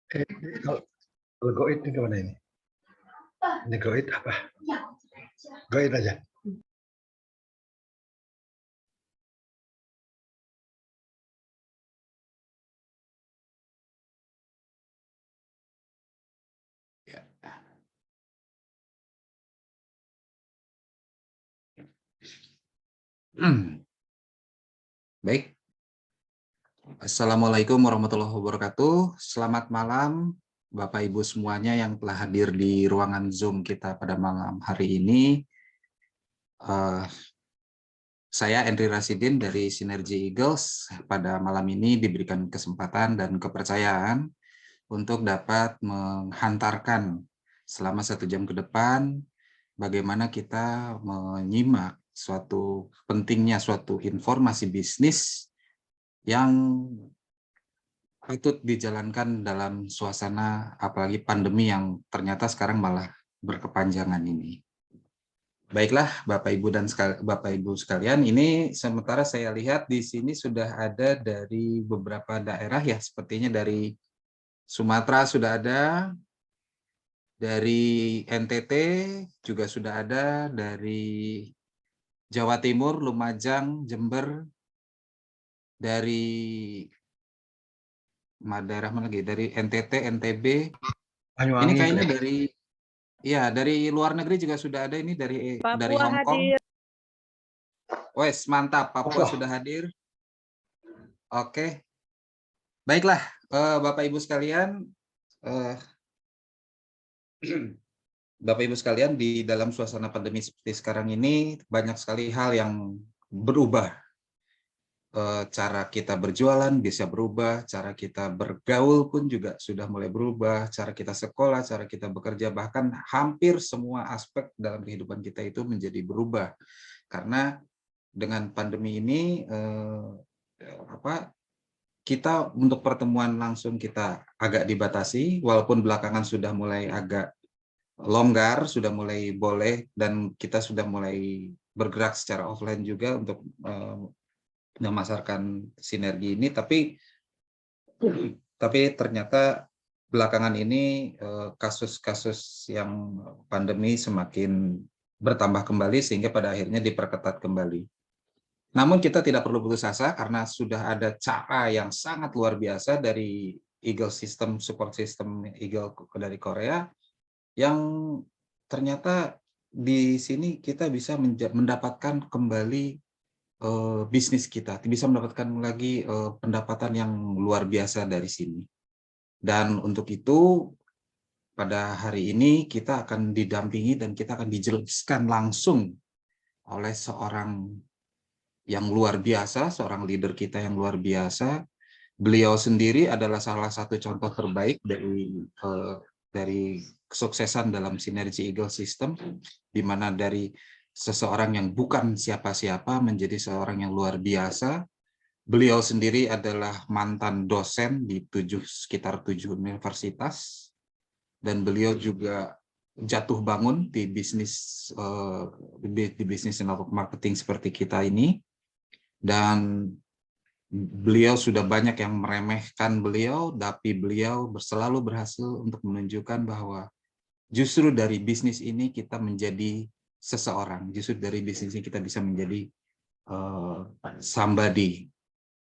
Kalau kalau goit ini kemana ini? Ini goit apa? Goit aja. Ya. Baik. Assalamualaikum warahmatullahi wabarakatuh. Selamat malam Bapak Ibu semuanya yang telah hadir di ruangan Zoom kita pada malam hari ini. Saya Henry Rasidin dari Sinergi Eagles. Pada malam ini diberikan kesempatan dan kepercayaan untuk dapat menghantarkan selama 1 jam ke depan bagaimana kita menyimak pentingnya suatu informasi bisnis yang patut dijalankan dalam suasana apalagi pandemi yang ternyata sekarang malah berkepanjangan ini. Baiklah Bapak Ibu sekalian, ini sementara saya lihat di sini sudah ada dari beberapa daerah ya, sepertinya dari Sumatera sudah ada, dari NTT juga sudah ada, dari Jawa Timur, Lumajang, Jember, dari daerah mana lagi? Dari NTT, NTB. Ini Banyuwangi kayaknya kelihatan. dari luar negeri juga sudah ada, ini dari Papua Hong Kong. hadir. Wes, mantap, Papua sudah hadir. Oke. Baiklah, Bapak Ibu sekalian, Bapak Ibu sekalian, di dalam suasana pandemi seperti sekarang ini banyak sekali hal yang berubah. Cara kita berjualan bisa berubah, cara kita bergaul pun juga sudah mulai berubah, cara kita sekolah, cara kita bekerja, bahkan hampir semua aspek dalam kehidupan kita itu menjadi berubah. Karena dengan pandemi ini kita untuk pertemuan langsung kita agak dibatasi, walaupun belakangan sudah mulai agak longgar, sudah mulai boleh, dan kita sudah mulai bergerak secara offline juga untuk memasarkan sinergi ini, tapi ternyata belakangan ini kasus-kasus yang pandemi semakin bertambah kembali sehingga pada akhirnya diperketat kembali. Namun kita tidak perlu putus asa karena sudah ada cara yang sangat luar biasa dari Eagle System, support system Eagle dari Korea, yang ternyata di sini kita bisa mendapatkan kembali bisnis kita, bisa mendapatkan lagi pendapatan yang luar biasa dari sini. Dan untuk itu pada hari ini kita akan didampingi dan kita akan dijelaskan langsung oleh seorang yang luar biasa, seorang leader kita yang luar biasa. Beliau sendiri adalah salah satu contoh terbaik dari kesuksesan dalam sinergi Eagle System, di mana dari seseorang yang bukan siapa-siapa menjadi seorang yang luar biasa. Beliau sendiri adalah mantan dosen di sekitar 7 universitas, dan beliau juga jatuh bangun di bisnis network marketing seperti kita ini, dan beliau sudah banyak yang meremehkan beliau, tapi beliau selalu berhasil untuk menunjukkan bahwa justru dari bisnis ini kita menjadi seseorang, justru dari bisnis ini kita bisa menjadi somebody.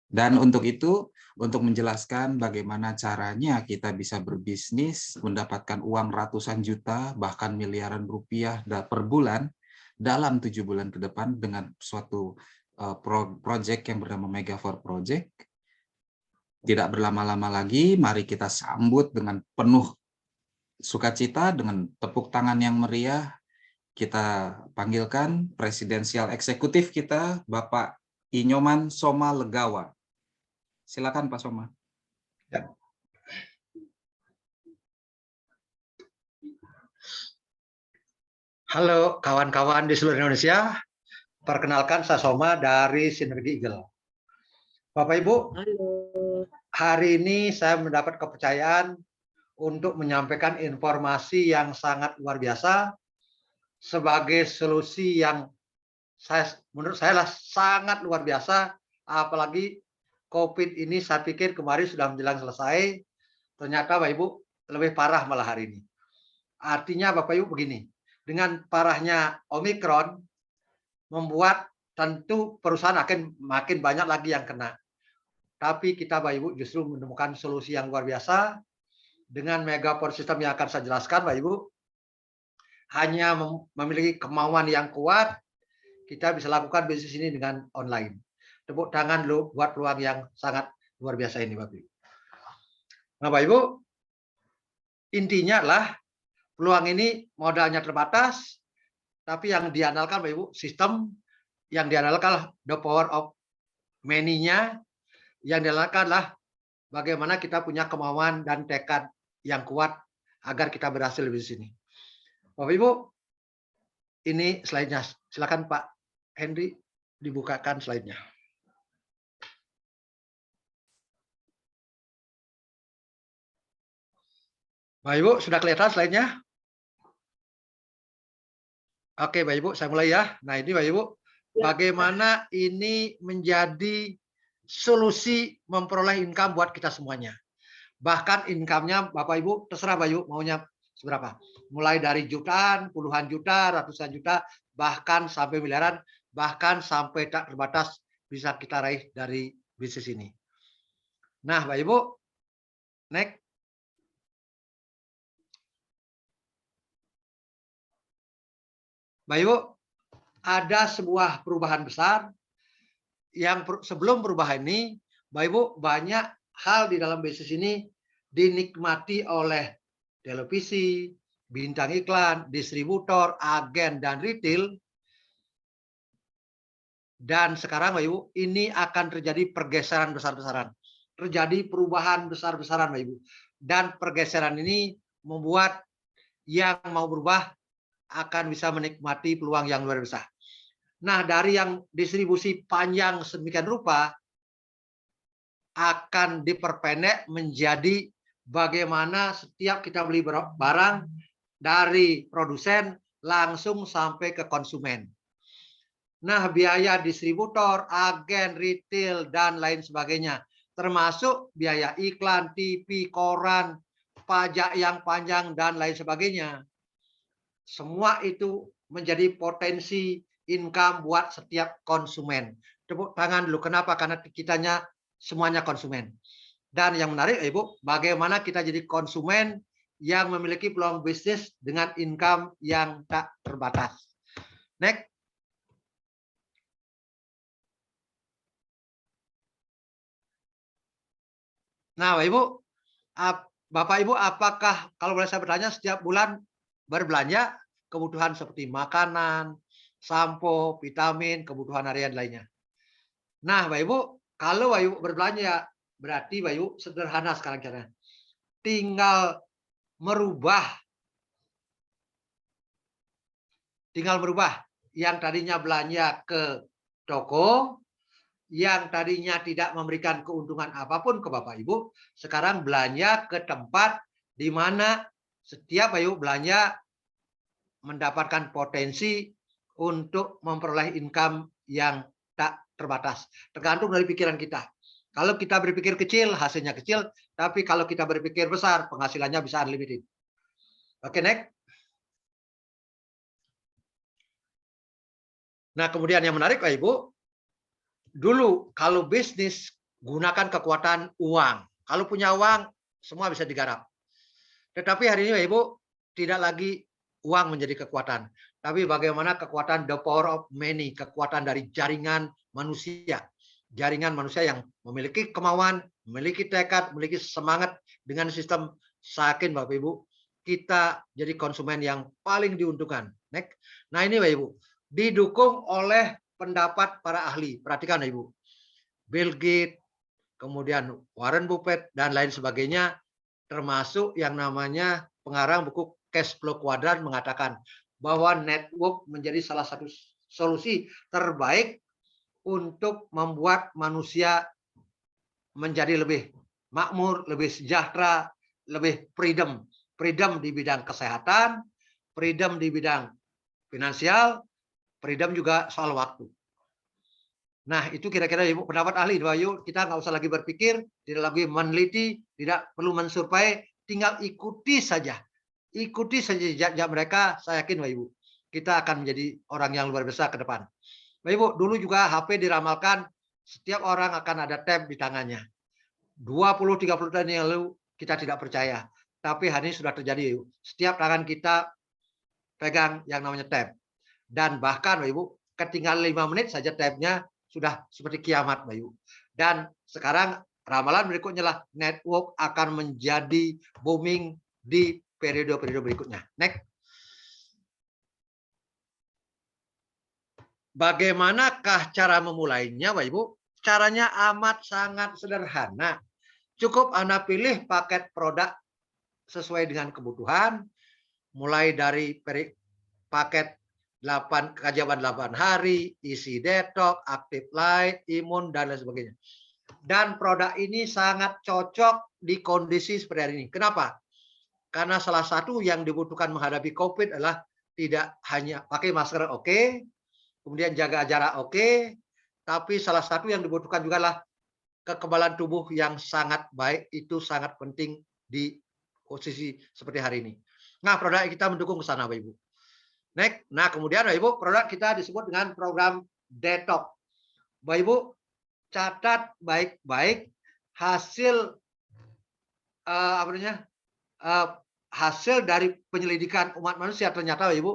Dan untuk itu, untuk menjelaskan bagaimana caranya kita bisa berbisnis, mendapatkan uang ratusan juta, bahkan miliaran rupiah per bulan dalam 7 bulan ke depan dengan suatu project yang bernama Mega4 Project. Tidak berlama-lama lagi, mari kita sambut dengan penuh sukacita, dengan tepuk tangan yang meriah. Kita panggilkan presidensial eksekutif kita, Bapak Inyoman Soma Legawa. Silakan Pak Soma. Ya. Halo kawan-kawan di seluruh Indonesia, perkenalkan saya Soma dari Sinergi Eagle. Bapak Ibu, Halo. hari ini saya mendapat kepercayaan untuk menyampaikan informasi yang sangat luar biasa sebagai solusi yang menurut saya sangat luar biasa, apalagi COVID ini saya pikir kemarin sudah menjelang selesai, Ternyata Bapak Ibu lebih parah malah hari ini. Artinya Bapak Ibu begini, dengan parahnya Omikron membuat tentu perusahaan akan makin banyak lagi yang kena. Tapi kita Bapak Ibu justru menemukan solusi yang luar biasa dengan Megaport System yang akan saya jelaskan Bapak Ibu. Hanya memiliki kemauan yang kuat, kita bisa lakukan bisnis ini dengan online. Tepuk tangan dulu buat peluang yang sangat luar biasa ini Bapak Ibu. Nah Bapak Ibu, intinya adalah peluang ini modalnya terbatas, tapi yang diandalkan Bapak Ibu sistem, yang diandalkan the power of many-nya, yang diandalkan adalah bagaimana kita punya kemauan dan tekad yang kuat agar kita berhasil di sini. Bapak Ibu, ini slide-nya. Silakan Pak Henry dibukakan slide-nya. Bapak Ibu, sudah kelihatan slide-nya? Oke, Bapak Ibu, saya mulai ya. Nah, ini Bapak Ibu, bagaimana ini menjadi solusi memperoleh income buat kita semuanya. Bahkan income-nya Bapak Ibu, terserah Bapak Ibu maunya seberapa. Mulai dari jutaan, puluhan juta, ratusan juta, bahkan sampai miliaran, bahkan sampai tak terbatas bisa kita raih dari bisnis ini. Nah, Bapak Ibu, next. Bapak Ibu, ada sebuah perubahan besar yang sebelum perubahan ini, Bapak Ibu, banyak hal di dalam bisnis ini dinikmati oleh televisi, bintang iklan, distributor, agen, dan retail. Dan sekarang Bapak Ibu, ini akan terjadi pergeseran besar-besaran. Terjadi perubahan besar-besaran Bapak Ibu. Dan pergeseran ini membuat yang mau berubah akan bisa menikmati peluang yang luar biasa. Nah, dari yang distribusi panjang sedemikian rupa akan diperpendek menjadi bagaimana setiap kita beli barang dari produsen langsung sampai ke konsumen. Nah, biaya distributor, agen, retail, dan lain sebagainya. Termasuk biaya iklan, TV, koran, pajak yang panjang, dan lain sebagainya. Semua itu menjadi potensi income buat setiap konsumen. Tepuk tangan dulu. Kenapa? Karena kitanya semuanya konsumen. Dan yang menarik, Ibu, bagaimana kita jadi konsumen yang memiliki peluang bisnis dengan income yang tak terbatas. Next. Nah, Bapak Ibu, apakah kalau boleh saya bertanya setiap bulan berbelanja kebutuhan seperti makanan, sampo, vitamin, kebutuhan harian lainnya? Nah, Bapak Ibu, kalau Bapak Ibu berbelanja berarti Bapak Ibu sederhana sekarang caranya. Tinggal merubah yang tadinya belanja ke toko, yang tadinya tidak memberikan keuntungan apapun ke Bapak Ibu, sekarang belanja ke tempat di mana setiap Bapak Ibu belanja mendapatkan potensi untuk memperoleh income yang tak terbatas. Tergantung dari pikiran kita. Kalau kita berpikir kecil, hasilnya kecil. Tapi kalau kita berpikir besar, penghasilannya bisa unlimited. Oke, next. Nah, kemudian yang menarik, Pak Ibu, dulu kalau bisnis gunakan kekuatan uang. Kalau punya uang, semua bisa digarap. Tetapi hari ini, Pak Ibu, tidak lagi uang menjadi kekuatan. Tapi bagaimana kekuatan the power of many, kekuatan dari jaringan manusia. Jaringan manusia yang memiliki kemauan, memiliki tekad, memiliki semangat dengan sistem sakin Bapak Ibu. Kita jadi konsumen yang paling diuntungkan. Next. Nah ini Bapak Ibu, didukung oleh pendapat para ahli. Perhatikan Ibu. Bill Gates, kemudian Warren Buffett, dan lain sebagainya. Termasuk yang namanya pengarang buku Cash Flow Quadrant mengatakan bahwa network menjadi salah satu solusi terbaik untuk membuat manusia menjadi lebih makmur, lebih sejahtera, lebih freedom. Freedom di bidang kesehatan, freedom di bidang finansial, freedom juga soal waktu. Nah, itu kira-kira Ibu pendapat ahli bahwa yuk kita nggak usah lagi berpikir, tidak lagi meneliti, tidak perlu mensurvei, tinggal ikuti saja. Ikuti saja jejak mereka, saya yakin Bapak Ibu, kita akan menjadi orang yang luar biasa ke depan. Bapak Ibu, dulu juga HP diramalkan setiap orang akan ada tab di tangannya. 20-30 tahun yang lalu kita tidak percaya, tapi hari ini sudah terjadi Ibu. Setiap tangan kita pegang yang namanya tab. Dan bahkan Bapak Ibu, ketinggalan 5 menit saja tabnya sudah seperti kiamat Bapak Ibu. Dan sekarang ramalan berikutnya lah network akan menjadi booming di periode-periode berikutnya. Next. Bagaimanakah cara memulainya Bapak Ibu? Caranya amat sangat sederhana. Cukup Anda pilih paket produk sesuai dengan kebutuhan, mulai dari paket 8 kajaban 8 hari, isi detox, active light, imun, dan lain sebagainya. Dan produk ini sangat cocok di kondisi seperti hari ini. Kenapa? Karena salah satu yang dibutuhkan menghadapi COVID adalah tidak hanya pakai masker oke, kemudian jaga jarak oke, tapi salah satu yang dibutuhkan juga adalah kekebalan tubuh yang sangat baik, itu sangat penting di posisi seperti hari ini. Nah, produk kita mendukung ke sana, Bapak Ibu. Next. Nah, kemudian Bapak Ibu, produk kita disebut dengan program detox. Bapak Ibu, catat baik-baik hasil apa namanya? Hasil dari penyelidikan umat manusia. Ternyata Bapak Ibu,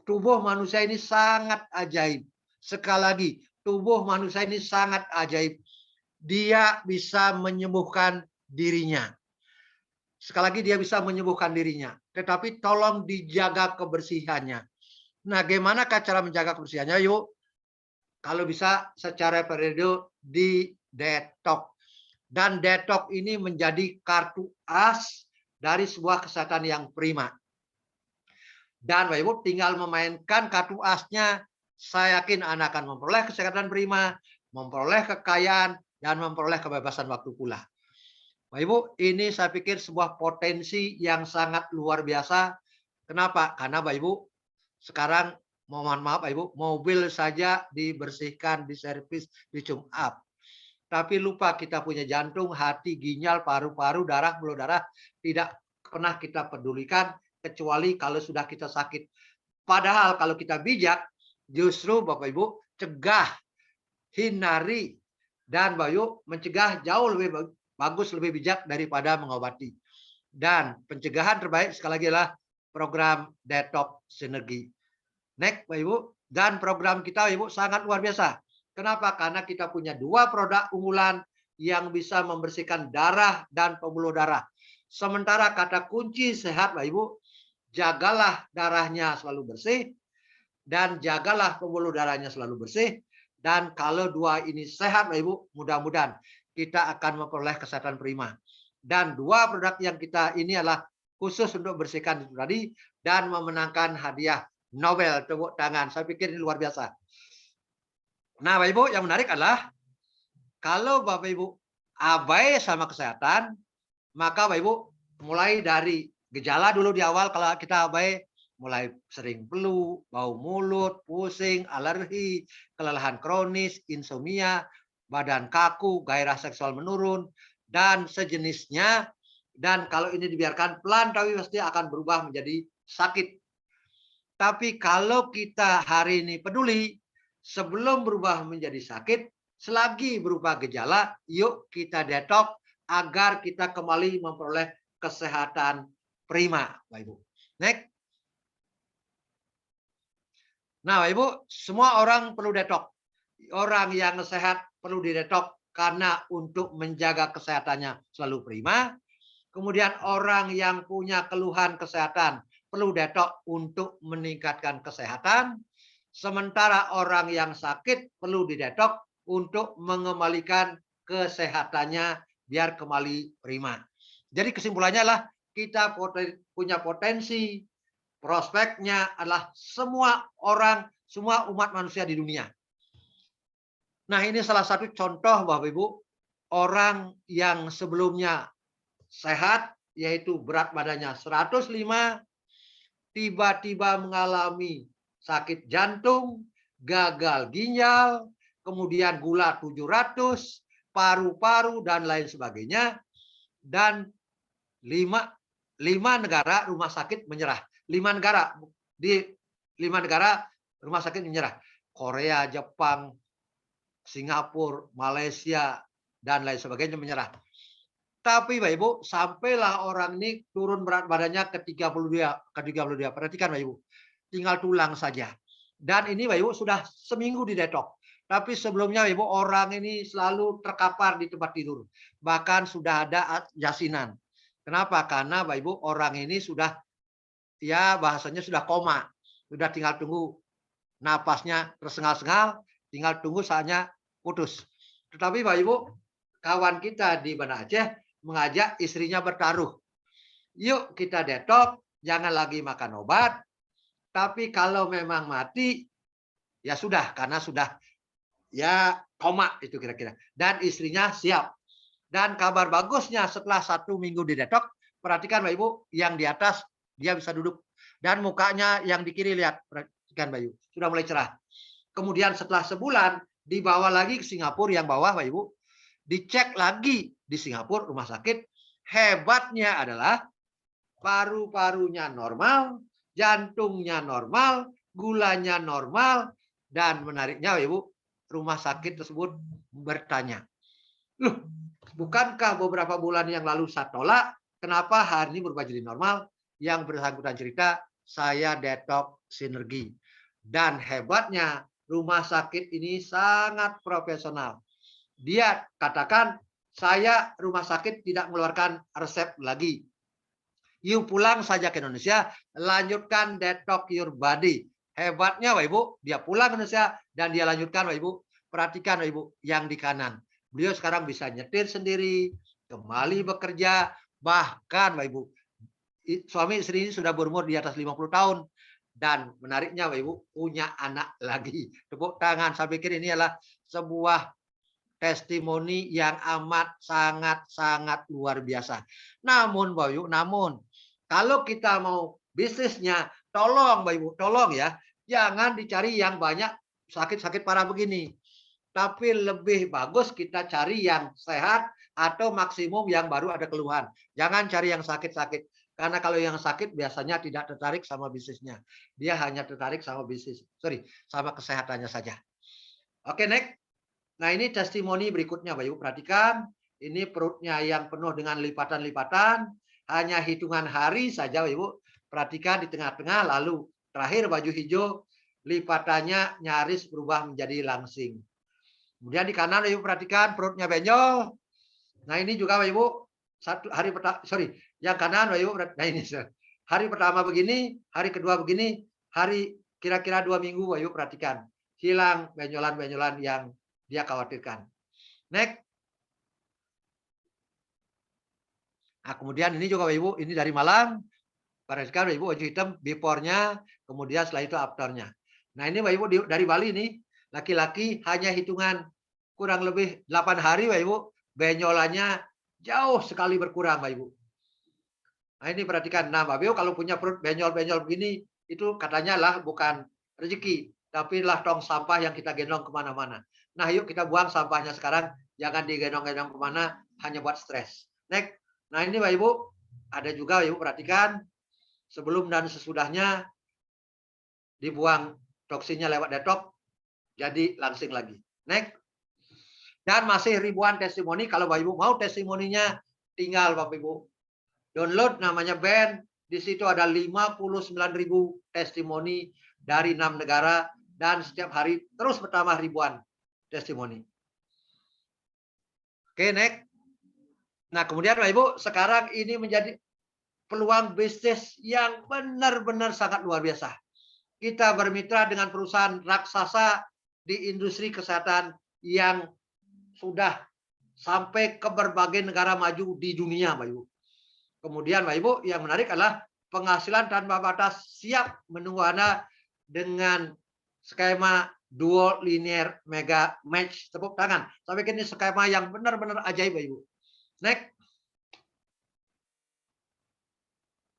tubuh manusia ini sangat ajaib. Sekali lagi, tubuh manusia ini sangat ajaib. Dia bisa menyembuhkan dirinya. Sekali lagi dia bisa menyembuhkan dirinya. Tetapi tolong dijaga kebersihannya. Nah, bagaimana cara menjaga kebersihannya? Yuk, kalau bisa secara periode di detox. Dan detox ini menjadi kartu as dari sebuah kesehatan yang prima. Dan Bapak Ibu tinggal memainkan kartu asnya, saya yakin Anda akan memperoleh kesehatan prima, memperoleh kekayaan, dan memperoleh kebebasan waktu pula. Bapak Ibu, ini saya pikir sebuah potensi yang sangat luar biasa. Kenapa? Karena Bapak Ibu, sekarang mohon maaf Bapak Ibu, mobil saja dibersihkan, diservis, dicum up. Tapi lupa kita punya jantung, hati, ginjal, paru-paru, darah, pembuluh darah, tidak pernah kita pedulikan kecuali kalau sudah kita sakit. Padahal kalau kita bijak, justru Bapak Ibu cegah, hindari, dan Bapak Ibu mencegah jauh lebih bagus, lebih bijak daripada mengobati. Dan pencegahan terbaik sekali lagi adalah program detox sinergi. Next Bapak Ibu, dan program kita Bapak Ibu sangat luar biasa. Kenapa? Karena kita punya 2 produk unggulan yang bisa membersihkan darah dan pembuluh darah. Sementara kata kunci sehat Bapak Ibu, jagalah darahnya selalu bersih dan jagalah pembuluh darahnya selalu bersih. Dan kalau 2 ini sehat Bapak Ibu, mudah-mudahan kita akan memperoleh kesehatan prima. Dan 2 produk yang kita ini adalah khusus untuk bersihkan itu tadi dan memenangkan hadiah Nobel. Tepuk tangan. Saya pikir ini luar biasa. Nah, Bapak Ibu, yang menarik adalah kalau Bapak Ibu abai sama kesehatan, maka Bapak Ibu mulai dari gejala dulu di awal kalau kita abai, mulai sering flu, bau mulut, pusing, alergi, kelelahan kronis, insomnia, badan kaku, gairah seksual menurun, dan sejenisnya. Dan kalau ini dibiarkan pelan, tapi pasti akan berubah menjadi sakit. Tapi kalau kita hari ini peduli, sebelum berubah menjadi sakit, selagi berupa gejala, yuk kita detox agar kita kembali memperoleh kesehatan prima, Bapak Ibu. Next. Nah, Bapak Ibu, semua orang perlu detox. Orang yang sehat perlu didetox karena untuk menjaga kesehatannya selalu prima. Kemudian orang yang punya keluhan kesehatan perlu detox untuk meningkatkan kesehatan. Sementara orang yang sakit perlu didetox untuk mengembalikan kesehatannya biar kembali prima. Jadi kesimpulannya adalah kita punya potensi, prospeknya adalah semua orang, semua umat manusia di dunia. Nah, ini salah satu contoh Bapak Ibu, orang yang sebelumnya sehat, yaitu berat badannya 105, tiba-tiba mengalami sakit jantung, gagal ginjal, kemudian gula 700, paru-paru dan lain sebagainya, dan lima negara rumah sakit menyerah. 5 negara di 5 negara rumah sakit menyerah. Korea, Jepang, Singapura, Malaysia dan lain sebagainya menyerah. Tapi Bapak Ibu, sampailah orang ini turun berat badannya ke 32. Perhatikan Bapak Ibu. Tinggal tulang saja. Dan ini Bapak Ibu sudah seminggu di detox. Tapi sebelumnya Bapak Ibu, orang ini selalu terkapar di tempat tidur. Bahkan sudah ada yasinan. Kenapa? Karena Bapak Ibu, orang ini sudah, ya bahasanya sudah koma. Sudah tinggal tunggu napasnya tersengal-sengal, tinggal tunggu saatnya putus. Tetapi Bapak Ibu, kawan kita di Banda Aceh mengajak istrinya bertaruh. Yuk kita detox, jangan lagi makan obat. Tapi kalau memang mati, ya sudah, karena sudah ya koma itu kira-kira. Dan istrinya siap. Dan kabar bagusnya setelah 1 minggu di detox, perhatikan Bapak Ibu, yang di atas dia bisa duduk. Dan mukanya yang di kiri lihat, perhatikan Bapak Ibu, sudah mulai cerah. Kemudian setelah sebulan, dibawa lagi ke Singapura yang bawah Bapak Ibu, dicek lagi di Singapura rumah sakit. Hebatnya adalah paru-parunya normal, jantungnya normal, gulanya normal, dan menariknya Bapak Ibu, rumah sakit tersebut bertanya, loh, bukankah beberapa bulan yang lalu saya tolak, kenapa hari ini berubah jadi normal? Yang bersangkutan cerita, saya detox sinergi. Dan hebatnya, rumah sakit ini sangat profesional. Dia katakan, saya rumah sakit tidak mengeluarkan resep lagi. You pulang saja ke Indonesia, lanjutkan detox your body. Hebatnya Bapak Ibu, dia pulang ke Indonesia dan dia lanjutkan Bapak Ibu. Perhatikan Bapak Ibu, yang di kanan. Beliau sekarang bisa nyetir sendiri, kembali bekerja, bahkan Bapak Ibu, suami istri ini sudah berumur di atas 50 tahun. Dan menariknya Bapak Ibu, punya anak lagi. Tepuk tangan, saya pikir ini adalah sebuah testimoni yang amat sangat luar biasa. Namun Bapak Ibu, kalau kita mau bisnisnya, tolong Bapak Ibu, tolong ya, jangan dicari yang banyak sakit-sakit parah begini. Tapi lebih bagus kita cari yang sehat atau maksimum yang baru ada keluhan. Jangan cari yang sakit-sakit. Karena kalau yang sakit biasanya tidak tertarik sama bisnisnya. Dia hanya tertarik sama sama kesehatannya saja. Oke, next. Nah, ini testimoni berikutnya, Bapak Ibu. Perhatikan, ini perutnya yang penuh dengan lipatan-lipatan. Hanya hitungan hari saja, Bapak Ibu. Perhatikan di tengah-tengah, lalu terakhir baju hijau, lipatannya nyaris berubah menjadi langsing. Kemudian di kanan, Bapak Ibu, perhatikan perutnya benjol. Nah, ini juga, Bapak Ibu, yang kanan, Bapak Ibu, nah ini, hari pertama begini, hari kedua begini, hari kira-kira 2 minggu, Bapak Ibu, perhatikan. Hilang benjolan-benjolan yang dia khawatirkan. Next. Nah, kemudian ini juga Bapak Ibu, ini dari Malang. Perhatikan Bapak Ibu, baju hitam before-nya, kemudian setelah itu after-nya. Nah, ini Bapak Ibu dari Bali nih, laki-laki hanya hitungan kurang lebih 8 hari Bapak Ibu, benjolannya jauh sekali berkurang Bapak Ibu. Nah, ini perhatikan. Nah, Bapak Ibu kalau punya perut benjol-benjol begini, itu katanya lah bukan rezeki, tapi lah tong sampah yang kita gendong kemana-mana. Nah, yuk kita buang sampahnya sekarang, jangan digendong-gendong kemana, hanya buat stres. Next. Nah, ini Bapak Ibu, ada juga Bapak Ibu perhatikan, sebelum dan sesudahnya dibuang toksinnya lewat detox, jadi langsing lagi. Next. Dan masih ribuan testimoni, kalau Bapak Ibu mau testimoninya, tinggal Bapak Ibu download namanya band, di situ ada 59.000 testimoni dari 6 negara, dan setiap hari terus bertambah ribuan testimoni. Oke, next. Nah, kemudian Bapak Ibu, sekarang ini menjadi peluang bisnis yang benar-benar sangat luar biasa. Kita bermitra dengan perusahaan raksasa di industri kesehatan yang sudah sampai ke berbagai negara maju di dunia, Bapak Ibu. Kemudian Bapak Ibu, yang menarik adalah penghasilan tanpa batas siap menunggu Anda dengan skema dual linear mega match. Tepuk tangan. Saya pikir ini skema yang benar-benar ajaib, Bapak Ibu. Next.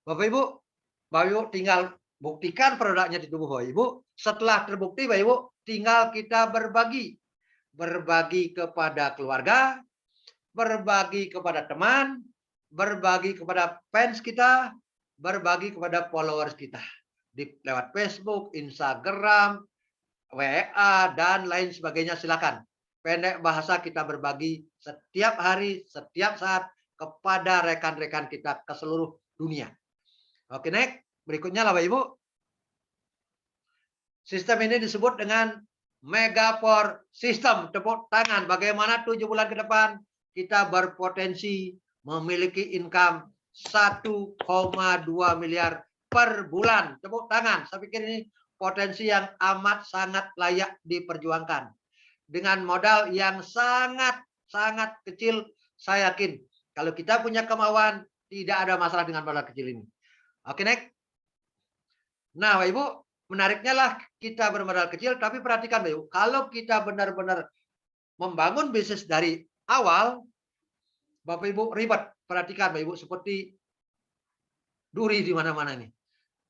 Bapak Ibu tinggal buktikan produknya di tubuh Bapak Ibu. Setelah terbukti Bapak Ibu, tinggal kita berbagi. berbagi kepada keluarga, berbagi kepada teman, berbagi kepada fans kita, berbagi kepada followers kita. Lewat Facebook, Instagram, WA, dan lain sebagainya, silakan. Pendek bahasa kita berbagi setiap hari, setiap saat kepada rekan-rekan kita ke seluruh dunia. Oke, next. Berikutnya lah Bapak Ibu. Sistem ini disebut dengan Megapore System. Tepuk tangan. Bagaimana 7 bulan ke depan kita berpotensi memiliki income 1,2 miliar per bulan. Tepuk tangan. Saya pikir ini potensi yang amat sangat layak diperjuangkan. Dengan modal yang sangat kecil, saya yakin kalau kita punya kemauan, tidak ada masalah dengan modal kecil ini. Oke, next. Nah, Bapak Ibu, menariknya lah kita bermodal kecil, tapi perhatikan Bapak Ibu, kalau kita benar-benar membangun bisnis dari awal, Bapak Ibu ribet. Perhatikan Bapak Ibu, seperti duri di mana-mana ini.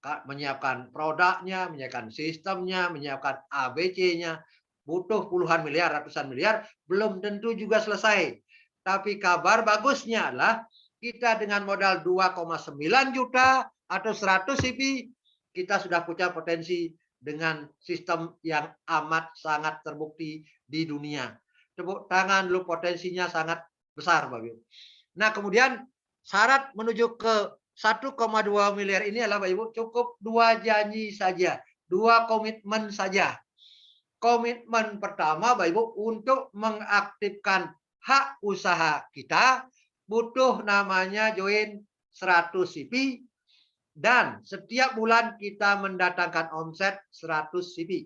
Menyiapkan produknya, menyiapkan sistemnya, menyiapkan ABC-nya, butuh puluhan miliar, ratusan miliar, belum tentu juga selesai. Tapi kabar bagusnya adalah kita dengan modal 2,9 juta atau 100 CP, kita sudah punya potensi dengan sistem yang amat sangat terbukti di dunia. Tepuk tangan dulu, potensinya sangat besar Bapak Ibu. Nah, kemudian syarat menuju ke 1,2 miliar ini adalah Bapak Ibu cukup 2 janji saja, 2 komitmen saja. Komitmen pertama Bapak Ibu untuk mengaktifkan hak usaha kita butuh namanya join 100 CP dan setiap bulan kita mendatangkan omset 100 CP.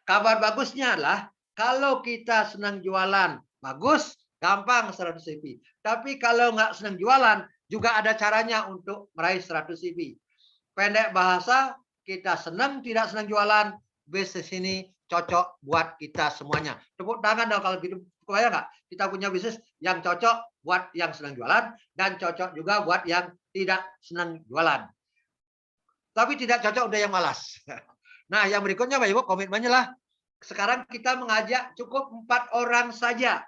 Kabar bagusnya adalah kalau kita senang jualan, bagus, gampang 100 CP. Tapi kalau nggak senang jualan, juga ada caranya untuk meraih 100 CP. Pendek bahasa, kita senang tidak senang jualan, bisnis ini cocok buat kita semuanya. Tepuk tangan dong kalau gitu. Kebayang nggak? Kita punya bisnis yang cocok buat yang senang jualan dan cocok juga buat yang tidak senang jualan. Tapi tidak cocok udah yang malas. Nah, yang berikutnya Bapak Ibu, komitmennya lah. Sekarang kita mengajak cukup 4 orang saja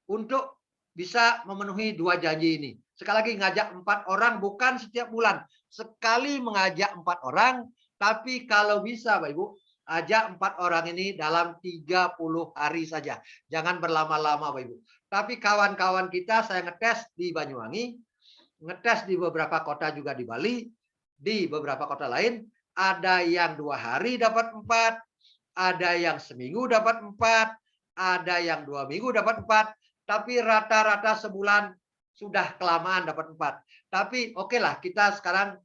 untuk bisa memenuhi 2 janji ini. Sekali lagi ngajak 4 orang bukan setiap bulan. Sekali mengajak 4 orang, tapi kalau bisa Bapak Ibu, ajak 4 orang ini dalam 30 hari saja. Jangan berlama-lama Bapak Ibu. Tapi kawan-kawan kita saya ngetes di Banyuwangi, ngetes di beberapa kota juga di Bali, di beberapa kota lain, ada yang 2 hari dapat 4, ada yang seminggu dapat 4, ada yang 2 minggu dapat 4, tapi rata-rata sebulan sudah kelamaan dapat 4. Tapi oke lah, kita sekarang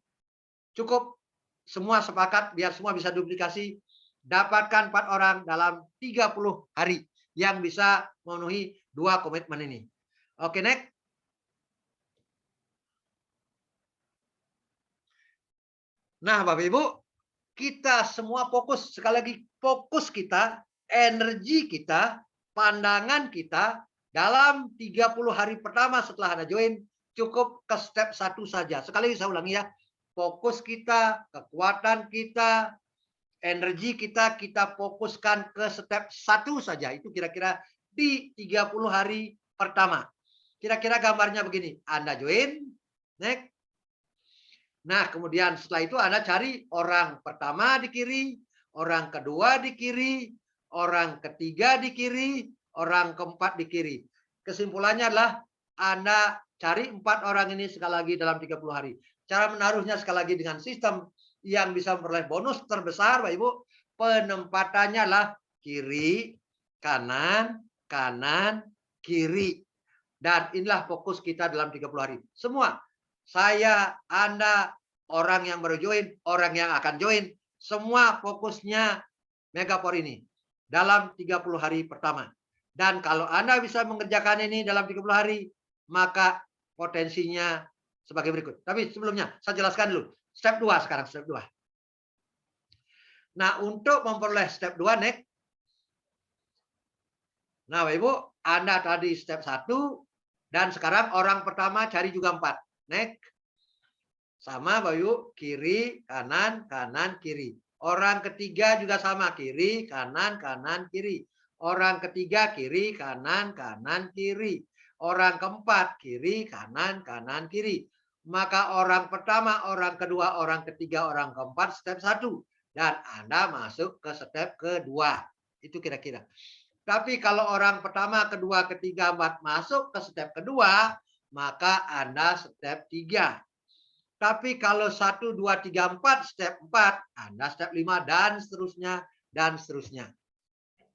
cukup semua sepakat biar semua bisa duplikasi, dapatkan 4 orang dalam 30 hari yang bisa memenuhi 2 komitmen ini. Oke, next. Nah, Bapak Ibu, kita semua fokus, sekali lagi fokus kita, energi kita, pandangan kita dalam 30 hari pertama setelah Anda join, cukup ke step 1 saja. Sekali lagi saya ulangi ya, fokus kita, kekuatan kita, energi kita, kita fokuskan ke step 1 saja. Itu kira-kira di 30 hari pertama. Kira-kira gambarnya begini, Anda join, next. Nah, kemudian setelah itu Anda cari orang pertama di kiri, orang kedua di kiri, orang ketiga di kiri, orang keempat di kiri. Kesimpulannya adalah Anda cari 4 orang ini sekali lagi dalam 30 hari. Cara menaruhnya sekali lagi dengan sistem yang bisa memperoleh bonus terbesar, Bapak Ibu, penempatannya adalah kiri, kanan, kanan, kiri. Dan inilah fokus kita dalam 30 hari. Semua, saya, Anda, orang yang baru join, orang yang akan join, semua fokusnya Megapore ini dalam 30 hari pertama. Dan kalau Anda bisa mengerjakan ini dalam 30 hari, maka potensinya sebagai berikut. Tapi sebelumnya, saya jelaskan dulu. Step 2 sekarang, step 2. Nah, untuk memperoleh step 2, next. Nah, Bapak Ibu, Anda tadi step 1, dan sekarang orang pertama cari juga 4. Next. Sama Bapak Ibu, kiri, kanan, kanan, kiri. Orang ketiga juga sama, kiri, kanan, kanan, kiri. Orang ketiga kiri, kanan, kanan, kiri. Orang keempat kiri, kanan, kanan, kiri. Maka orang pertama, orang kedua, orang ketiga, orang keempat step 1. Dan Anda masuk ke step kedua. Itu kira-kira. Tapi kalau orang pertama, kedua, ketiga, empat masuk ke step kedua, maka Anda step 3. Tapi kalau 1, 2, 3, 4, step 4, Anda step 5, dan seterusnya, dan seterusnya.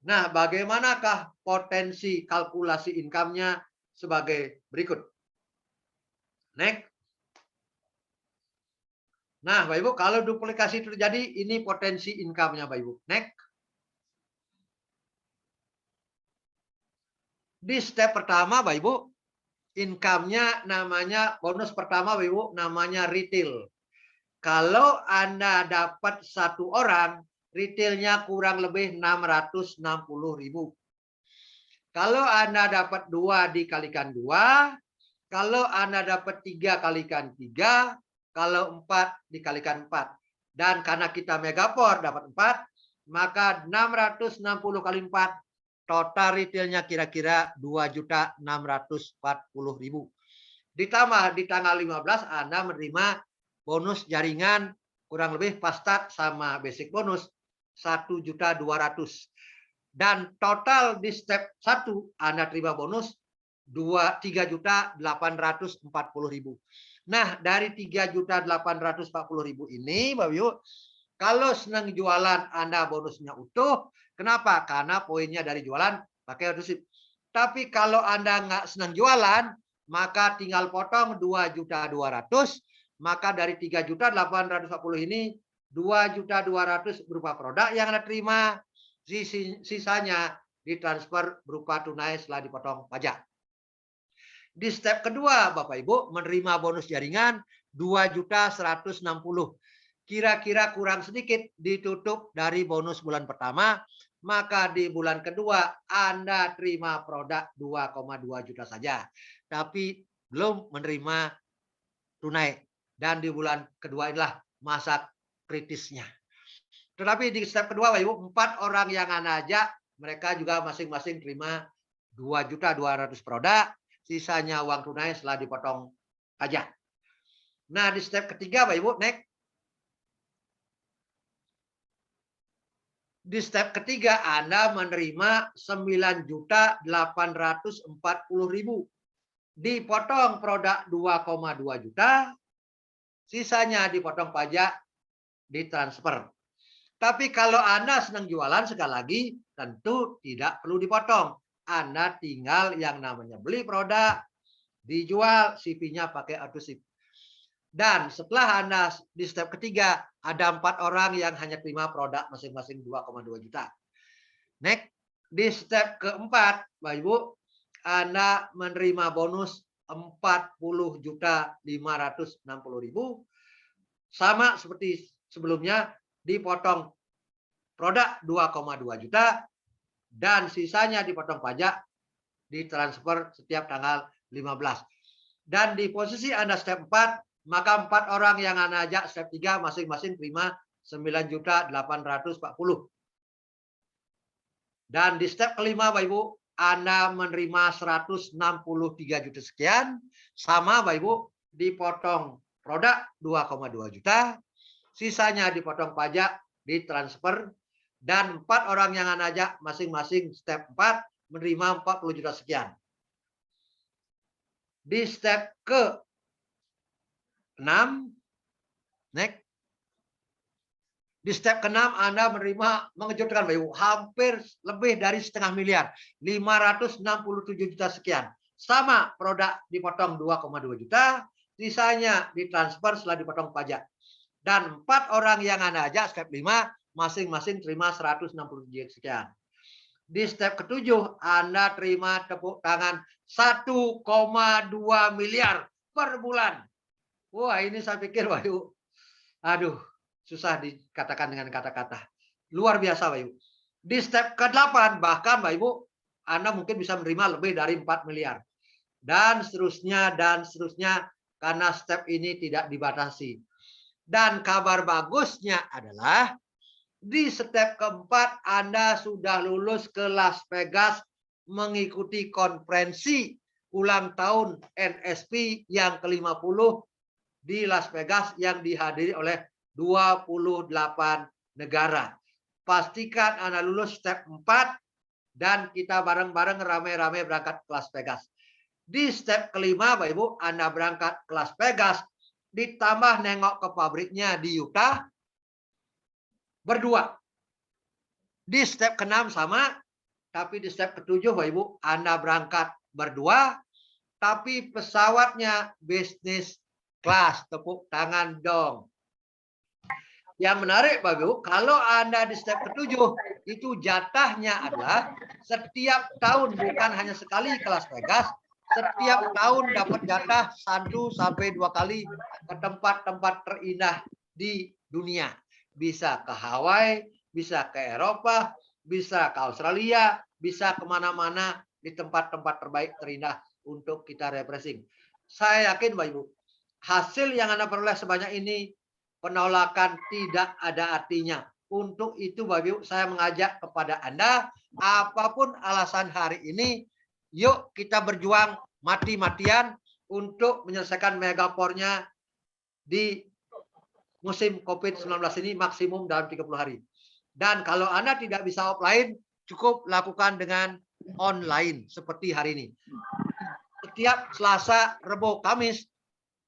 Nah, bagaimanakah potensi kalkulasi income-nya sebagai berikut? Next. Nah, Bapak Ibu, kalau duplikasi terjadi, ini potensi income-nya, Bapak Ibu. Next. Di step pertama, Bapak Ibu, income-nya namanya, bonus pertama, Bapak Ibu, namanya retail. Kalau Anda dapat 1 orang, retailnya kurang lebih 660.000. Kalau Anda dapat 2 dikalikan 2, kalau Anda dapat 3 kalikan 3, kalau 4 dikalikan 4. Dan karena kita Megaport dapat 4, maka 660 kali 4, total retailnya kira-kira 2.640.000. Ditambah di tanggal 15 Anda menerima bonus jaringan kurang lebih pas-start sama basic bonus 1.200.000. Dan total di step 1 Anda terima bonus 3.840.000. Nah, dari 3.840.000 ini, Bapak Ibu, kalau senang jualan Anda bonusnya utuh. Kenapa? Karena poinnya dari jualan pakai adusif. Tapi kalau Anda nggak senang jualan, maka tinggal potong 2.200.000. Maka dari 3.840 ini 2.200.000 berupa produk yang Anda terima, sisanya ditransfer berupa tunai setelah dipotong pajak. Di step kedua, Bapak Ibu menerima bonus jaringan 2.160.000. Kira-kira kurang sedikit ditutup dari bonus bulan pertama, maka di bulan kedua Anda terima produk 2,2 juta saja. Tapi belum menerima tunai. Dan di bulan kedua inilah masa kritisnya. Tetapi di step kedua, Bapak Ibu, 4 orang yang Anda ajak, mereka juga masing-masing terima 2.200.000 produk, sisanya uang tunai setelah dipotong pajak. Nah, di step ketiga, Bapak Ibu, next. Di step ketiga Anda menerima 9.840.000. Dipotong produk 2,2 juta, sisanya dipotong pajak, ditransfer. Tapi kalau Anda senang jualan, sekali lagi tentu tidak perlu dipotong. Anda tinggal yang namanya beli produk, dijual, CP-nya pakai adusif. Dan setelah Anda di step ketiga, ada 4 orang yang hanya terima produk masing-masing 2,2 juta. Next, di step keempat, Bapak Ibu, Anda menerima bonus 40.560.000. Sama seperti sebelumnya, dipotong produk 2,2 juta, dan sisanya dipotong pajak, ditransfer setiap tanggal 15. Dan di posisi Anda step 4, maka 4 orang yang Anda ajak step 3 masing-masing terima 9.840. Dan di step kelima, Bapak Ibu, Anda menerima 163 juta sekian. Sama, Bapak Ibu, dipotong produk 2,2 juta. Sisanya dipotong pajak, ditransfer. Dan 4 orang yang Anda ajak masing-masing step 4 menerima 40 juta sekian. Di step ke-6, next. Di step ke-6 Anda menerima, mengejutkan Bapak Ibu, hampir lebih dari setengah miliar, 567 juta sekian. Sama, produk dipotong 2,2 juta, sisanya ditransfer setelah dipotong pajak. Dan 4 orang yang Anda ajak step 5 masing-masing terima 167 juta sekian. Di step ke-7 Anda terima tepuk tangan 1,2 miliar per bulan. Wah, ini saya pikir Bapak Ibu, aduh, susah dikatakan dengan kata-kata. Luar biasa, Bapak Ibu. Di step ke-8, bahkan Bapak Ibu, Anda mungkin bisa menerima lebih dari 4 miliar. Dan seterusnya, karena step ini tidak dibatasi. Dan kabar bagusnya adalah, Di step keempat, Anda sudah lulus ke Las Vegas mengikuti konferensi ulang tahun NSP yang ke-50 di Las Vegas yang dihadiri oleh 28 negara. Pastikan Anda lulus step 4 dan kita bareng-bareng rame-rame berangkat ke Las Vegas. Di step kelima, Bapak Ibu, Anda berangkat ke Las Vegas, ditambah nengok ke pabriknya di Utah, berdua. Di step ke-6 sama, tapi di step ke-7, Bapak Ibu, Anda berangkat berdua, tapi pesawatnya bisnis kelas. Tepuk tangan dong. Yang menarik, Bapak Ibu, kalau Anda di step ke-7, itu jatahnya adalah setiap tahun, bukan hanya sekali ke Las Vegas, setiap tahun dapat jatah 1 sampai 2 kali ke tempat-tempat terindah di dunia. Bisa ke Hawaii, bisa ke Eropa, bisa ke Australia, bisa kemana-mana di tempat-tempat terbaik terindah untuk kita refreshing. Saya yakin, Bapak Ibu, hasil yang Anda peroleh sebanyak ini, penolakan tidak ada artinya. Untuk itu, Bapak Ibu, saya mengajak kepada Anda, apapun alasan hari ini, yuk kita berjuang mati-matian untuk menyelesaikan megapornya di musim COVID-19 ini maksimum dalam 30 hari. Dan kalau Anda tidak bisa offline, cukup lakukan dengan online seperti hari ini. Setiap Selasa, Rabu, Kamis,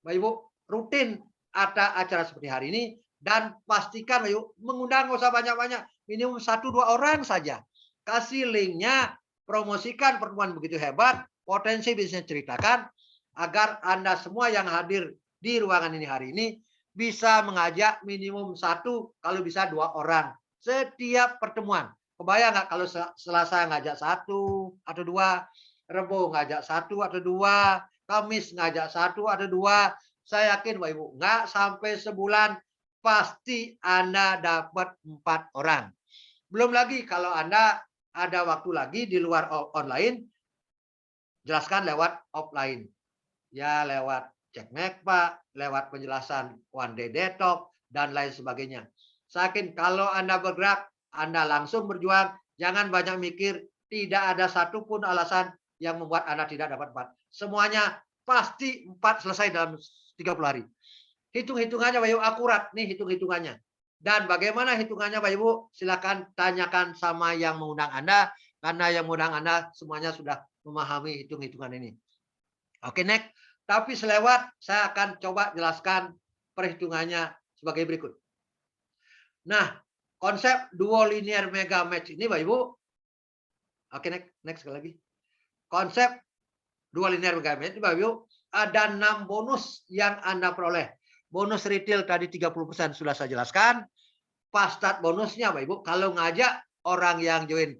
Bapak Ibu, rutin ada acara seperti hari ini, dan pastikan Bapak Ibu mengundang nggak usah banyak-banyak, minimum 1-2 orang saja. Kasih linknya, promosikan pertemuan begitu hebat, potensi bisnis ceritakan, agar Anda semua yang hadir di ruangan ini hari ini bisa mengajak minimum 1, kalau bisa 2 orang setiap pertemuan. Kebayang nggak kalau Selasa ngajak 1 atau 2, Rabu ngajak 1 atau 2, Kamis ngajak 1 atau 2. Saya yakin Bapak Ibu, nggak sampai sebulan pasti Anda dapat 4 orang. Belum lagi kalau Anda ada waktu lagi di luar online, jelaskan lewat offline. Ya lewat cek Pak, lewat penjelasan one day detox, dan lain sebagainya. Saya yakin kalau Anda bergerak, Anda langsung berjuang, jangan banyak mikir, tidak ada satupun alasan yang membuat Anda tidak dapat 4. Semuanya pasti 4 selesai dalam 30 hari. Hitung-hitungannya Bapak Ibu akurat nih hitung-hitungannya. Dan bagaimana hitungannya Bapak Ibu? Silakan tanyakan sama yang mengundang Anda, karena yang mengundang Anda semuanya sudah memahami hitung-hitungan ini. Oke, next. Tapi selewat saya akan coba jelaskan perhitungannya sebagai berikut. Nah, konsep dual linear mega match ini Bapak Ibu. Oke, next sekali lagi. Konsep dual linear mega match ini Bapak Ibu, ada 6 bonus yang Anda peroleh. Bonus retail tadi 30% sudah saya jelaskan. Pas start bonusnya Bapak Ibu, kalau ngajak orang yang join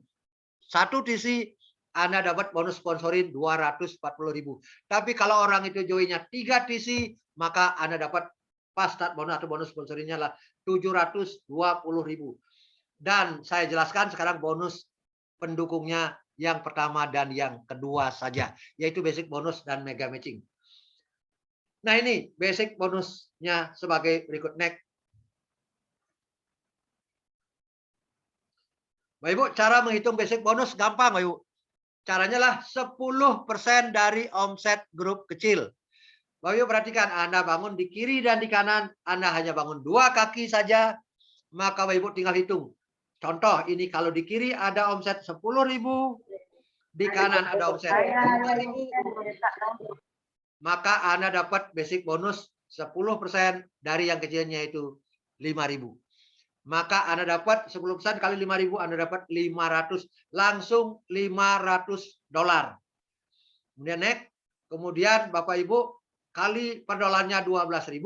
1 TC, Anda dapat bonus sponsorin 240.000. Tapi kalau orang itu joinnya 3 TC, maka Anda dapat pas start bonus atau bonus sponsorinnya lah 720.000. Dan saya jelaskan sekarang bonus pendukungnya yang pertama dan yang kedua saja, yaitu basic bonus dan mega matching. Nah ini basic bonusnya sebagai berikut. Next. Bapak Ibu, cara menghitung basic bonus gampang Bapak Ibu. Caranya lah 10% dari omset grup kecil. Bapak Ibu perhatikan, Anda bangun di kiri dan di kanan, Anda hanya bangun 2 kaki saja, maka Bapak Ibu tinggal hitung. Contoh, ini kalau di kiri ada omset 10.000, di kanan ada omset 5.000, maka Anda dapat basic bonus 10% dari yang kecilnya itu 5.000. Maka Anda dapat 10% kali 5.000, Anda dapat 500, langsung $500. Kemudian next, kemudian Bapak Ibu kali per dolarnya 12.000,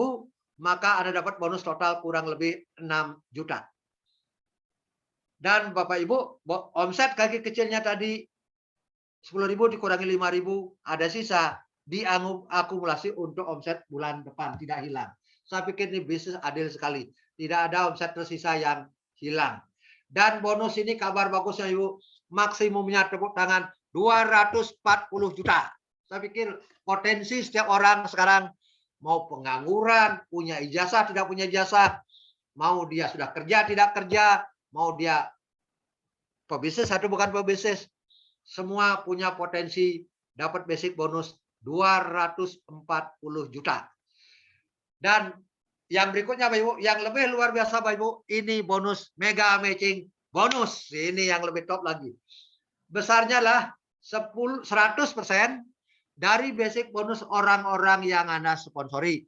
maka Anda dapat bonus total kurang lebih 6 juta. Dan Bapak Ibu, omset kaki kecilnya tadi 10.000 dikurangi 5.000, ada sisa, diakumulasi untuk omset bulan depan, tidak hilang. Saya pikir ini bisnis adil sekali. Tidak ada omset tersisa yang hilang. Dan bonus ini kabar bagusnya Ibu, maksimumnya tepuk tangan 240 juta. Saya pikir potensi setiap orang sekarang, mau pengangguran, punya ijazah, tidak punya ijazah, mau dia sudah kerja, tidak kerja, mau dia pebisnis atau bukan pebisnis, semua punya potensi dapat basic bonus 240 juta. Dan yang berikutnya Bapak Ibu, yang lebih luar biasa Bapak Ibu, ini bonus mega matching bonus. Ini yang lebih top lagi. Besarnya lah 100% dari basic bonus orang-orang yang Anda sponsori.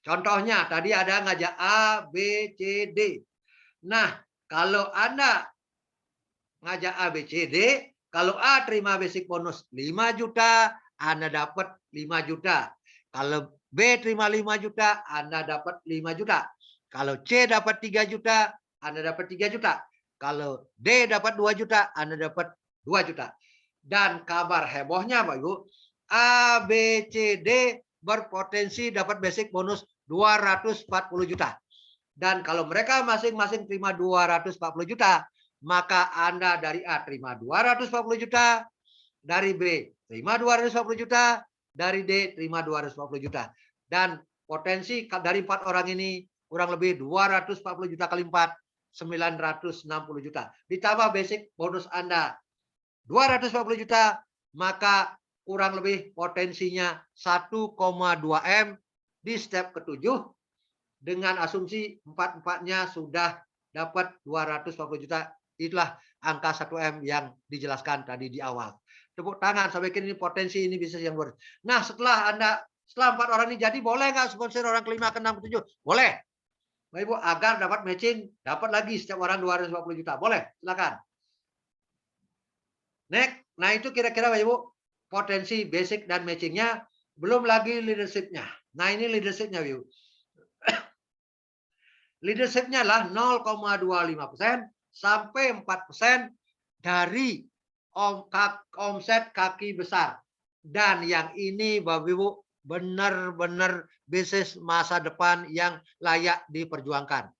Contohnya tadi ada ngajak A, B, C, D. Nah, kalau Anda ngajak A, B, C, D, kalau A terima basic bonus 5 juta, Anda dapat 5 juta. Kalau B terima 5 juta, Anda dapat 5 juta. Kalau C dapat 3 juta, Anda dapat 3 juta. Kalau D dapat 2 juta, Anda dapat 2 juta. Dan kabar hebohnya Bapak Ibu, A, B, C, D berpotensi dapat basic bonus 240 juta. Dan kalau mereka masing-masing terima 240 juta, maka Anda dari A terima 240 juta, dari B terima 240 juta, dari D terima 240 juta. Dan potensi dari 4 orang ini kurang lebih 240 juta kali 4, 960 juta. Ditambah basic bonus Anda 240 juta, maka kurang lebih potensinya 1,2 M di step ke-7 dengan asumsi 4-4-nya sudah dapat 240 juta. Itulah angka 1M yang dijelaskan tadi di awal. Tepuk tangan, saya pikir ini potensi, ini bisnis yang luar. Nah, setelah 4 orang ini jadi, boleh nggak sponsor orang kelima, ke-6, ke-7? Boleh. Bapak Ibu, agar dapat matching, dapat lagi setiap orang 250 juta. Boleh, silakan. Next. Nah, itu kira-kira Bapak Ibu, potensi basic dan matchingnya, belum lagi leadership-nya. Nah, ini leadership-nya, Bapak Ibu. Leadership-nya lah 0,25% sampai 4% dari omset kaki besar. Dan yang ini Bapak Ibu benar-benar bisnis masa depan yang layak diperjuangkan.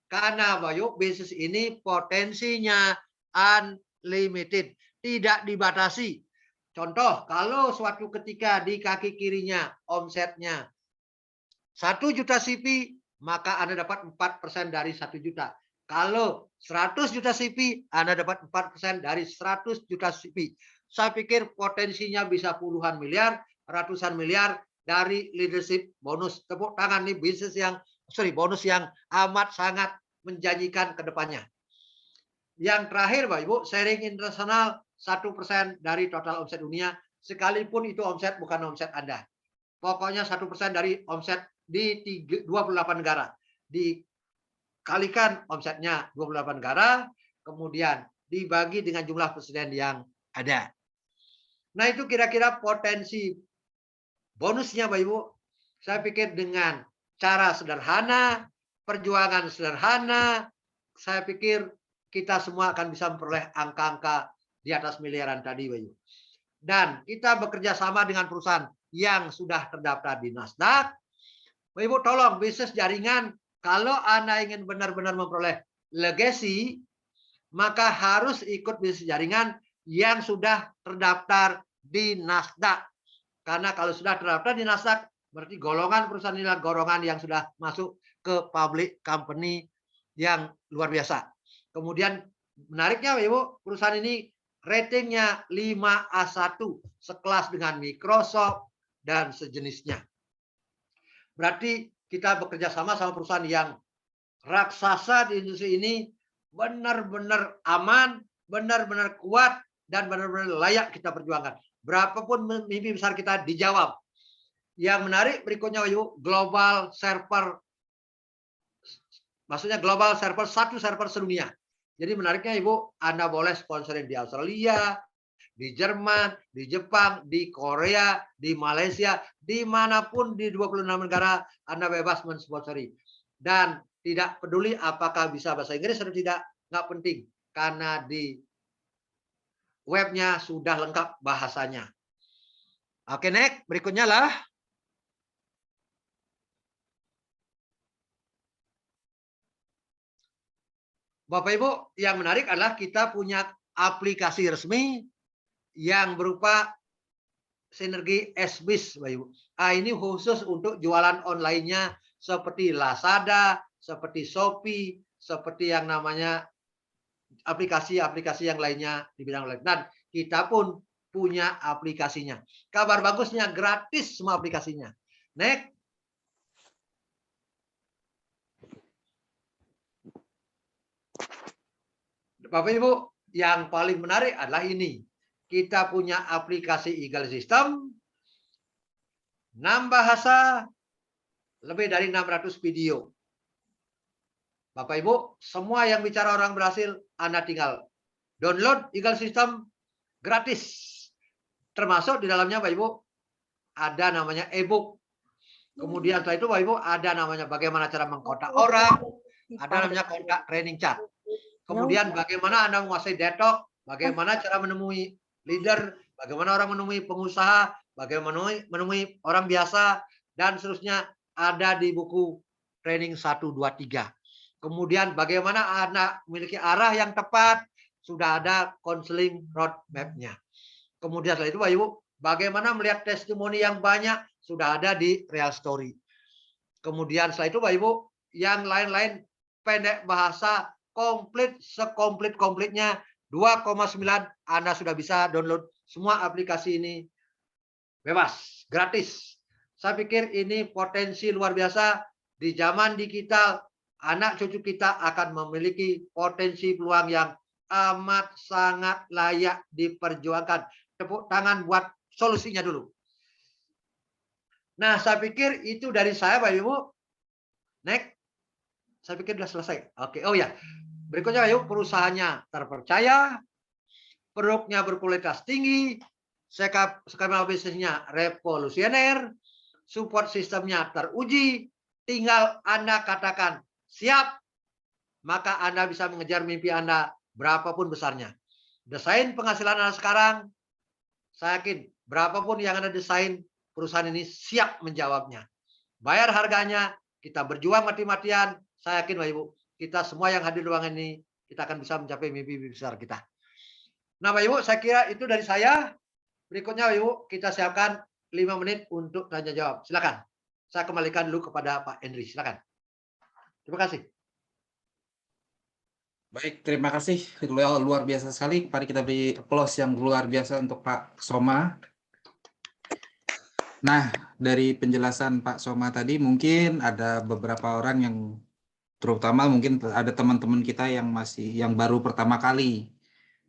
Karena Bapak Ibu, bisnis ini potensinya unlimited, tidak dibatasi. Contoh, kalau suatu ketika di kaki kirinya omsetnya 1 juta CP, maka Anda dapat 4% dari 1 juta. Kalau 100 juta CP, Anda dapat 4% dari 100 juta CP. Saya pikir potensinya bisa puluhan miliar, ratusan miliar dari leadership bonus. Tepuk tangan nih, bisnis yang, bonus yang amat sangat menjanjikan ke depannya. Yang terakhir Bapak Ibu, sharing internasional 1% dari total omset dunia, sekalipun itu omset bukan omset Anda. Pokoknya 1% dari omset di 28 negara. Dikalikan omsetnya 28 negara, kemudian dibagi dengan jumlah presiden yang ada. Nah, itu kira-kira potensi bonusnya Bapak Ibu. Saya pikir dengan cara sederhana, perjuangan sederhana, saya pikir kita semua akan bisa memperoleh angka-angka di atas miliaran tadi Bapak Ibu. Dan kita bekerja sama dengan perusahaan yang sudah terdaftar di Nasdaq. Bapak Ibu, tolong bisnis jaringan, kalau Anda ingin benar-benar memperoleh legacy, maka harus ikut bisnis jaringan yang sudah terdaftar di Nasdaq. Karena kalau sudah terdaftar di Nasdaq, berarti golongan perusahaan inilah golongan yang sudah masuk ke public company yang luar biasa. Kemudian menariknya Bapak Ibu, perusahaan ini ratingnya 5A1, sekelas dengan Microsoft dan sejenisnya. Berarti kita bekerja sama perusahaan yang raksasa di industri ini, benar-benar aman, benar-benar kuat, dan benar-benar layak kita perjuangkan. Berapapun mimpi besar kita dijawab. Yang menarik berikutnya Bapak, global server, maksudnya global server, satu server sedunia. Jadi menariknya Ibu, Anda boleh sponsorin di Australia, di Jerman, di Jepang, di Korea, di Malaysia, dimanapun di 26 negara Anda bebas mensponsori. Dan tidak peduli apakah bisa bahasa Inggris atau tidak, nggak penting. Karena di webnya sudah lengkap bahasanya. Oke, next. Berikutnya lah. Bapak Ibu, yang menarik adalah kita punya aplikasi resmi yang berupa sinergi SBIS, Bapak Ibu. Ini khusus untuk jualan online-nya seperti Lazada, seperti Shopee, seperti yang namanya aplikasi-aplikasi yang lainnya di bidang lain. Dan kita pun punya aplikasinya. Kabar bagusnya gratis semua aplikasinya. Next. Bapak Ibu, yang paling menarik adalah ini. Kita punya aplikasi Eagle System, 6 bahasa, lebih dari 600 video. Bapak Ibu, semua yang bicara orang berhasil, Anda tinggal download Eagle System gratis. Termasuk di dalamnya Bapak Ibu, ada namanya e-book. Kemudian setelah itu Bapak Ibu, ada namanya bagaimana cara mengkontak orang, ada namanya kontak training chat. Kemudian bagaimana Anda menguasai detox, bagaimana cara menemui leader, bagaimana orang menemui pengusaha, bagaimana menemui orang biasa, dan seterusnya ada di buku training 1, 2, 3. Kemudian bagaimana Anda memiliki arah yang tepat, sudah ada counseling roadmap-nya. Kemudian setelah itu Bapak Ibu, bagaimana melihat testimoni yang banyak, sudah ada di real story. Kemudian setelah itu Bapak Ibu, yang lain-lain pendek bahasa, komplit sekomplit-komplitnya 2,9 Anda sudah bisa download semua aplikasi ini bebas, gratis. Saya pikir ini potensi luar biasa di zaman digital. Anak cucu kita akan memiliki potensi peluang yang amat sangat layak diperjuangkan. Tepuk tangan buat solusinya dulu. Nah, saya pikir itu dari saya, Bapak Ibu. Next. Saya pikir sudah selesai. Oke, oh ya. Berikutnya, yuk, perusahaannya terpercaya, produknya berkualitas tinggi, skema bisnisnya revolusioner, support sistemnya teruji, tinggal Anda katakan siap, maka Anda bisa mengejar mimpi Anda berapapun besarnya. Desain penghasilan Anda sekarang, saya yakin berapapun yang Anda desain, perusahaan ini siap menjawabnya. Bayar harganya, kita berjuang mati-matian, saya yakin Bapak Ibu, kita semua yang hadir di ruangan ini, kita akan bisa mencapai mimpi besar kita. Nah Bapak Ibu, saya kira itu dari saya. Berikutnya Bapak Ibu, kita siapkan 5 menit untuk tanya jawab. Silakan. Saya kembalikan dulu kepada Pak Henry. Silakan. Terima kasih. Baik, terima kasih. Luar biasa sekali. Mari kita beri applause yang luar biasa untuk Pak Soma. Nah, dari penjelasan Pak Soma tadi mungkin ada beberapa orang yang terutama mungkin ada teman-teman kita yang baru pertama kali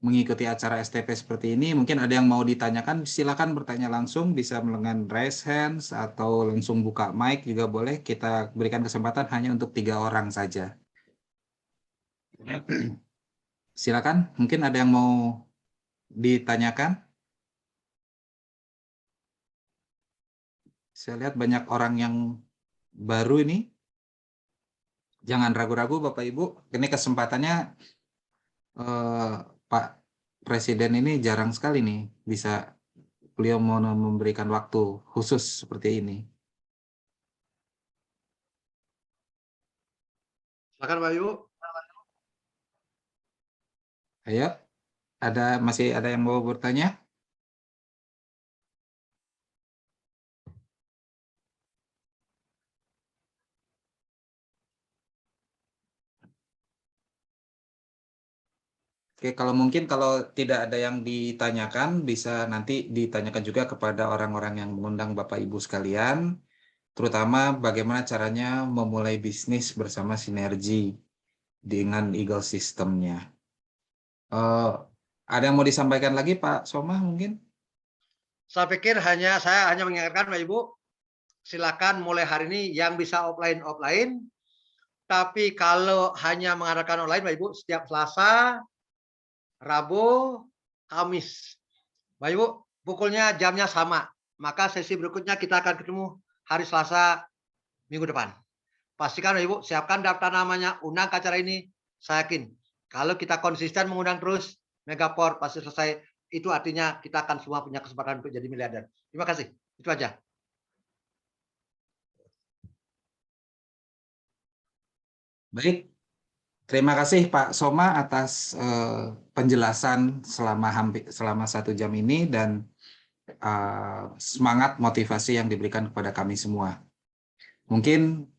mengikuti acara STP seperti ini, mungkin ada yang mau ditanyakan, silakan bertanya langsung, bisa dengan raise hands atau langsung buka mic juga boleh. Kita berikan kesempatan hanya untuk 3 orang saja. Silakan, mungkin ada yang mau ditanyakan. Saya lihat banyak orang yang baru ini. Jangan ragu-ragu Bapak Ibu, ini kesempatannya Pak Presiden ini jarang sekali nih bisa beliau mau memberikan waktu khusus seperti ini. Silakan Bapak Ibu. Ayo, masih ada yang mau bertanya? Oke, kalau tidak ada yang ditanyakan, bisa nanti ditanyakan juga kepada orang-orang yang mengundang Bapak Ibu sekalian, terutama bagaimana caranya memulai bisnis bersama sinergi dengan Eagle System-nya. Ada yang mau disampaikan lagi Pak Soma mungkin? Saya pikir saya hanya mengingatkan Bapak Ibu, silakan mulai hari ini yang bisa offline. Tapi kalau hanya mengadakan online Bapak Ibu, setiap Selasa, Rabu, Kamis. Bapak Ibu, pukulnya jamnya sama. Maka sesi berikutnya kita akan ketemu hari Selasa minggu depan. Pastikan Bapak Ibu, siapkan daftar namanya, undang ke acara ini. Saya yakin kalau kita konsisten mengundang terus, Megaport pasti selesai. Itu artinya kita akan semua punya kesempatan untuk jadi miliarder. Terima kasih. Itu aja. Baik, terima kasih Pak Soma atas penjelasan selama 1 jam ini dan semangat motivasi yang diberikan kepada kami semua. Mungkin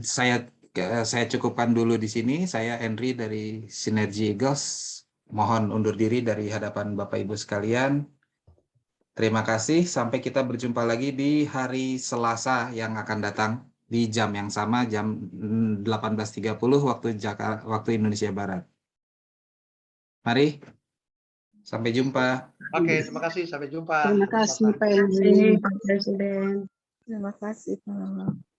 saya Baik, saya cukupkan dulu di sini. Saya Henry dari Sinergi Eagles. Mohon undur diri dari hadapan Bapak Ibu sekalian. Terima kasih. Sampai kita berjumpa lagi di hari Selasa yang akan datang di jam yang sama, jam 18.30 waktu Indonesia Barat. Mari, sampai jumpa. Oke, terima kasih. Sampai jumpa. Terima Hari kasih Selasa. Pak Henry. Pak Presiden. Terima kasih Pak.